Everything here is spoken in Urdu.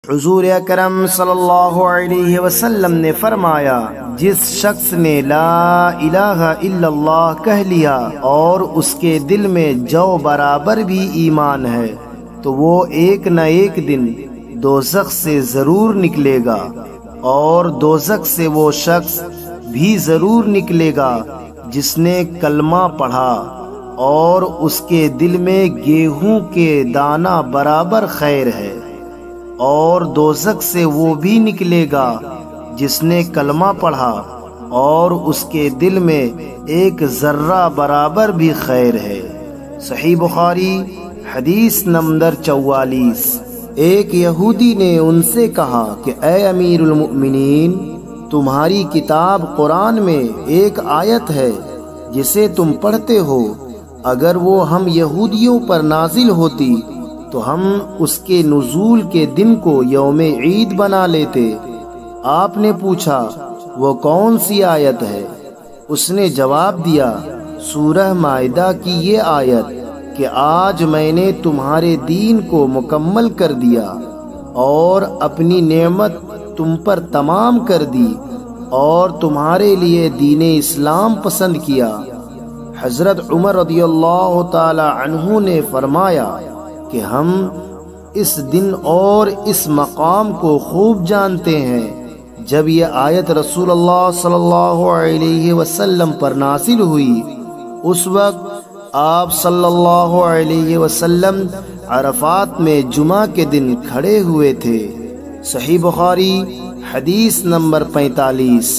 حضور اکرم صلی اللہ علیہ وسلم نے فرمایا، جس شخص نے لا الہ الا اللہ کہہ لیا اور اس کے دل میں جو برابر بھی ایمان ہے تو وہ ایک نہ ایک دن دوزخ سے ضرور نکلے گا، اور دوزخ سے وہ شخص بھی ضرور نکلے گا جس نے کلمہ پڑھا اور اس کے دل میں گیہوں کے دانہ برابر خیر ہے، اور دوزخ سے وہ بھی نکلے گا جس نے کلمہ پڑھا اور اس کے دل میں ایک ذرہ برابر بھی خیر ہے۔ صحیح بخاری حدیث نمبر 44۔ ایک یہودی نے ان سے کہا کہ اے امیر المؤمنین، تمہاری کتاب قرآن میں ایک آیت ہے جسے تم پڑھتے ہو، اگر وہ ہم یہودیوں پر نازل ہوتی تو ہم اس کے نزول کے دن کو یوم عید بنا لیتے۔ آپ نے پوچھا وہ کون سی آیت ہے؟ اس نے جواب دیا، سورہ مائدہ کی یہ آیت کہ آج میں نے تمہارے دین کو مکمل کر دیا اور اپنی نعمت تم پر تمام کر دی اور تمہارے لیے دین اسلام پسند کیا۔ حضرت عمر رضی اللہ تعالی عنہ نے فرمایا کہ ہم اس دن اور اس مقام کو خوب جانتے ہیں جب یہ آیت رسول اللہ صلی اللہ علیہ وسلم پر نازل ہوئی۔ اس وقت آپ صلی اللہ علیہ وسلم عرفات میں جمعہ کے دن کھڑے ہوئے تھے۔ صحیح بخاری حدیث نمبر 45۔